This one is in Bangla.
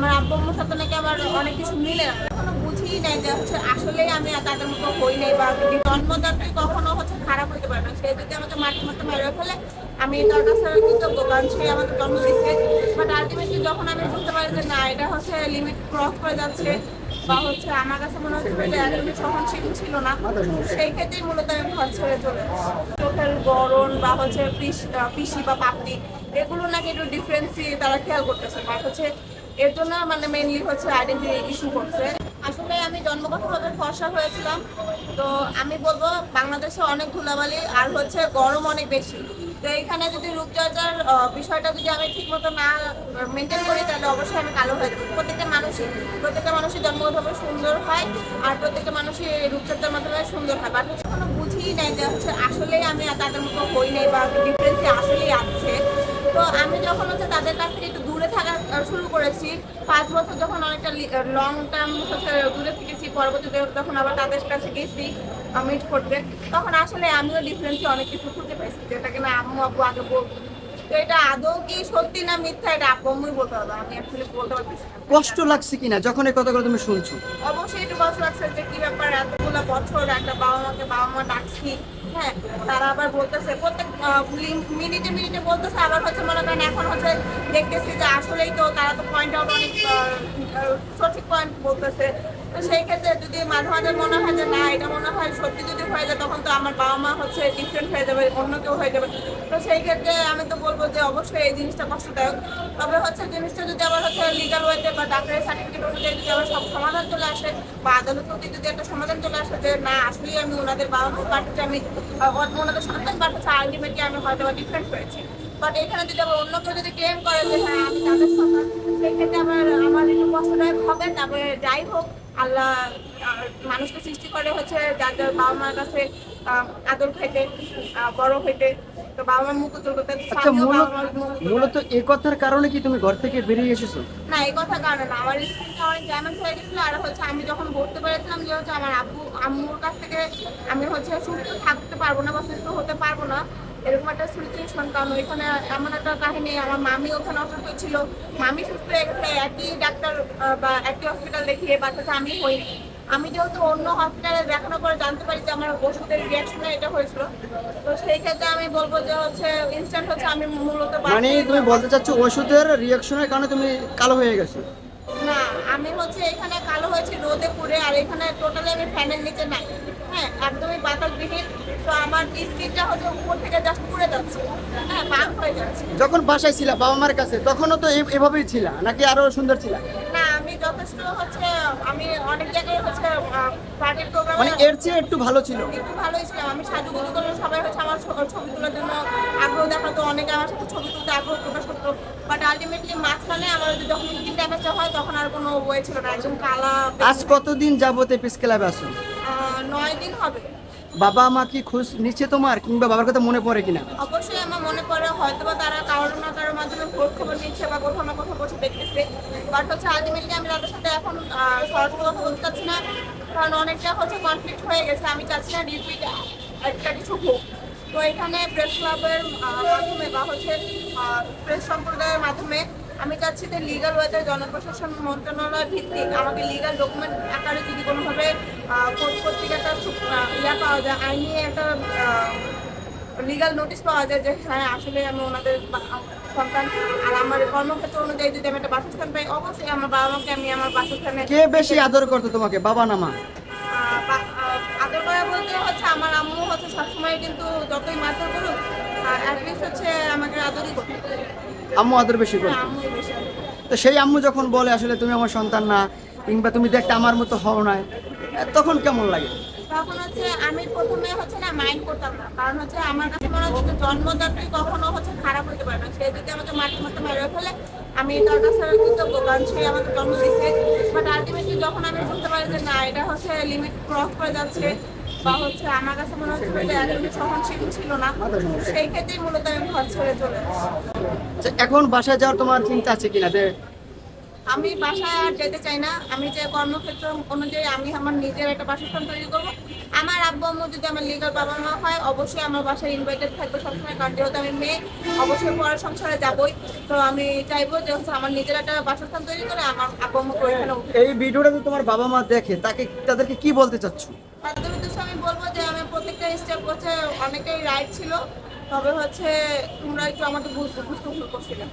আমার আব্বু আম্মুর সাথে নাকি আমার অনেক কিছু মিলে না। এখনো বুঝিই নাই যে হচ্ছে আসলেই আমি তাদের মতো হই নাই, বা জন্মদাত্রী কখনো হচ্ছে খারাপ হতে পারে না। সে যদি আমাকে মাটির মতো মেরে ফেলে আমি তার কাছে কৃতজ্ঞ, কারণ সে আমাকে জন্ম দিচ্ছে। বাট আলটিমেটলি যখন আমি বুঝতে পারি যে না, এটা হচ্ছে লিমিট ক্রস করে যাচ্ছে, বা হচ্ছে আমার কাছে মনে হচ্ছে যে একদমই সহনশীল ছিল না, সেই ক্ষেত্রেই মূলত আমি ঘর ছেড়ে চলে আসি। চোখের গড়ন বা হচ্ছে পিসি বা পাপড়ি, এগুলো নাকি একটু ডিফারেন্সই তারা খেয়াল করতেছে, বাট হচ্ছে এর জন্য মানে মেইনলি হচ্ছে আইডেন্টিটি ইস্যু করছে। আসলে আমি জন্মগতভাবে ফর্সা হয়েছিলাম, তো আমি বলবো বাংলাদেশে অনেক ধুলাবালি আর হচ্ছে গরম অনেক বেশি। তো এখানে যদি রূপচর্চার বিষয়টা যদি আমি ঠিক মতো না মেনটেন করি, তাহলে অবশ্যই আমি কালো হয়ে যাবো। প্রত্যেকটা মানুষই জন্মগতভাবে সুন্দর হয়, আর প্রত্যেকটা মানুষই রূপচর্চার মাধ্যমে সুন্দর হয়, বাট হচ্ছে কোনো বুঝিই নাই যে হচ্ছে আসলেই আমি তাদের মতো হই নাই, বা ডিফারেন্সই আসলেই আছে। তো আমি যখন হচ্ছে তাদের কাছ থেকে একটু দূরে থাকা শুরু করেছি, 5 বছর যখন অনেকটা লং টার্ম হচ্ছে দূরে থেকেছি, পরবর্তীতে যখন আবার তাদের কাছে গেছি মিট করতে, তখন আসলে আমিও ডিফারেন্সে অনেক কিছু খুঁজে পাইছি, যেটাকে না আম্মু আব্বু আগে বলতো। তো এটা আদৌ কি সত্যি না মিথ্যা, এটা আব্বু আম্মুই বলতে হবে, আমি অ্যাকচুয়ালি বলতে পারতেছি না। কষ্ট লাগছে কিনা যখন এই কথাগুলো তুমি শুনছো? অবশ্যই একটু কষ্ট লাগছে যে কি ব্যাপার, এতগুলো বছর একটা বাবা মা ডাকছি, হ্যাঁ, তারা আবার বলতেছে প্রত্যেক মিনিটে মিনিটে বলতেছে, আবার হচ্ছে মনে করেন এখন হচ্ছে দেখতেছি যে আসলেই তো তারা তো পয়েন্ট আউট অনেক সঠিক পয়েন্ট বলতেছে। তো সেই ক্ষেত্রে যদি মাঝে মাঝে মনে হয় যে না, এটা মনে হয় সত্যি যদি হয়ে যায়, তখন তো আমার বাবা মা হচ্ছে ডিফারেন্ট হয়ে যাবে, অন্য কেউ হয়ে যাবে। তো সেই ক্ষেত্রে আমি তো বলবো যে অবশ্যই এই জিনিসটা কষ্টদায়ক। তবে হচ্ছে জিনিসটা যদি আবার হচ্ছে লিগাল ওয়েতে বা ডাক্তারের সার্টিফিকেট অনুযায়ী যদি আবার সব সমাধান চলে আসে, বা আদালত প্রতি যদি একটা সমাধান চলে আসে যে না আসলেই আমি ওনাদের বাবা মা, বাট হচ্ছে আমি ওনাদের সন্তান, বাট হচ্ছে আলটিমেটলি আমি হয়তো বা ডিফারেন্ট হয়েছি। বাট এখানে যদি আবার অন্য কেউ যদি ক্লেম করে যে হ্যাঁ আমি তাদের সন্তান, সেই ক্ষেত্রে আমার একটু কষ্টদায়ক হবে। তবে যাই হোক, আল্লাহ মানুষকে সৃষ্টি করে হচ্ছে যাদের বাবা মার কাছে আদর খাইতে, বড় হইতে। তো বাবা মার মুখ উজ্জ্বল করতে, আচ্ছা, আমিও বাবা মূলত মার মুখ উজ্জ্বল মূলত করতে। এই কথার কারণে কি তুমি ঘর থেকে বেরিয়ে এসেছো? না, এই কথা কারণে না, আমার স্কিনটা অনেক ড্যামেজ হয়ে গেছিল। আর হচ্ছে আমি যখন বলতে পেরেছিলাম যে হচ্ছে আমার আব্বু আম্মুর কাছ থেকে আমি হচ্ছে সুস্থ থাকতে পারবো না বা সুস্থ হতে পারবো না, এরকম একটা সিচুয়েশন। কারণ ওইখানে এমন একটা কাহিনী, আমার মামি ওখানে অসুস্থ ছিল, মামি সুস্থ হয়ে গেছে একই ডাক্তার বা একই হসপিটাল দেখিয়ে, বাট হচ্ছে আমি হইনি। আমি যেহেতু অন্য হসপিটালে দেখানোর পরে জানতে পারি যে আমার ওষুধের রিয়াকশনে এটা হয়েছিল, তো সেই ক্ষেত্রে আমি বলবো যে হচ্ছে ইনস্ট্যান্ট হচ্ছে আমি মূলত মানে তুমি বলতে চাচ্ছ ওষুধের রিয়াকশনের কারণে তুমি কালো হয়ে গেছো? না, আমি হচ্ছে এখানে কালো হয়েছি রোদে পুড়ে, আর এখানে টোটালি আমি ফ্যানের নিচে নাই, হ্যাঁ, একদমই বাতাসবিহীন। তো আমার স্কিনটা হচ্ছে উপর থেকে জাস্ট পুড়ে যাচ্ছে, হ্যাঁ, বার্ন হয়ে যাচ্ছে। যখন বাসায় ছিলা বাবা মার কাছে তখনও তো এভাবেই ছিলা, নাকি আরো সুন্দর ছিলা? না, আমি যথেষ্ট হচ্ছে আমি অনেক জায়গায় হচ্ছে পার্টির প্রোগ্রামে মানে এর চেয়ে একটু ভালো ছিল? একটু ভালোই ছিলাম। আমি সাজুগুজু করলে সবাই হচ্ছে আমার ছবি তোলার জন্য আগ্রহ দেখাতো, অনেকে আমার সাথে ছবি তুলতে আগ্রহ প্রকাশ করতো। বাট আলটিমেটলি মাঝখানে আমার যখন স্কিন ড্যামেজটা হয়, তখন আর কোনো ওয়ে ছিল না, একদম কালা। আজ কতদিন যাবত এই পিস ক্লাবে আসো? 9 দিন হবে। বাবা মা কি খোঁজ নিচ্ছে তোমার, কিংবা বাবার কথা মনে পড়ে কিনা? অবশ্যই আমার মনে পড়ে, হয়তো বা তারা কারোর না কারোর মাধ্যমে খোঁজ খবর নিচ্ছে বা কোথাও না কোথাও বসে দেখতেছে। বাট হচ্ছে আলটিমেটলি আমি তাদের সাথে এখন সরাসরি কথা বলতে চাচ্ছি না, কারণ অনেকটা হচ্ছে কনফ্লিক্ট হয়ে গেছে। আমি চাচ্ছি না রিপিট একটা কিছু হোক। তো এখানে প্রেস ক্লাবের মাধ্যমে বা হচ্ছে প্রেস সম্প্রদায়ের মাধ্যমে আমি চাচ্ছি যে লিগাল ওয়েতে জনপ্রশাসন মন্ত্রণালয় ভিত্তিক আমাকে লিগাল ডকুমেন্ট আকারে যদি কোনোভাবে কোর্ট কর্তৃক একটা ইয়া পাওয়া যায়, আইনি একটা লিগাল নোটিশ পাওয়া যায় যে হ্যাঁ আসলে আমি ওনাদের সন্তান, আর আমার কর্মক্ষেত্র অনুযায়ী যদি আমি একটা বাসস্থান পাই, অবশ্যই আমার বাবা মাকে আমি আমার বাসস্থানে কে বেশি আদর করতো তোমাকে, বাবা না মা? আদর করা বলতে হচ্ছে আমার আম্মু হচ্ছে সবসময়, কিন্তু যতই মারধর করুক অ্যাটলিস্ট হচ্ছে আমাকে আদরই করতে। আম্মু আদর বেশি হ্যাঁ, করতো? আম্মু বেশি আদর। তো সেই আম্মু যখন বলে আসলে তুমি আমার সন্তান না, কিংবা তুমি দেখতে আমার মতো হও না, তখন কেমন লাগে? তখন হচ্ছে আমি প্রথমে হচ্ছে না মাইন্ড করতাম না, কারণ হচ্ছে আমার কাছে মনে হচ্ছে যে জন্মদাত্রী কখনো হচ্ছে খারাপ হতে পারে না। সে যদি আমাকে মাটির মতো মেরে ফেলে আমি তার কাছে কৃতজ্ঞ, কারণ সে আমাকে জন্ম দিচ্ছে। বাট আলটিমেটলি যখন আমি বুঝতে পারি যে না, এটা হচ্ছে লিমিট ক্রস করে যাচ্ছে, বা হচ্ছে আমার কাছে মনে হচ্ছে যে একদমই সহনশীল ছিল না, সেই ক্ষেত্রেই মূলত আমি ঘর ছেড়ে চলে আসি। আচ্ছা, এখন বাসায় যাওয়ার তোমার চিন্তা আছে কিনা? আমি বাসায় আর যেতে চাই না। আমি যে কর্মক্ষেত্র অনুযায়ী আমি আমার নিজের একটা বাসস্থান তৈরি করব। আমার আব্বু আম্মু যদি আমার লিগাল বাবা মা হয়, অবশ্যই আমার বাসায় ইনভাইটেড থাকবে সবসময়, কারণ যেহেতু আমি মেয়ে, অবশ্যই পরের সংসারে যাবই। তো আমি চাইবো যে হচ্ছে আমার নিজের একটা বাসস্থান তৈরি করে আমার আব্বু আম্মুকে ওইখানে এই ভিডিওটা যদি তোমার বাবা মা দেখে তাদেরকে কি বলতে চাচ্ছ? তাদের উদ্দেশ্যে আমি বলবো যে আমি প্রত্যেকটা স্টেপ হচ্ছে অনেকটাই রাইট ছিল, তবে হচ্ছে তোমরা একটু আমাদের বুঝতে ভুল করছিলে।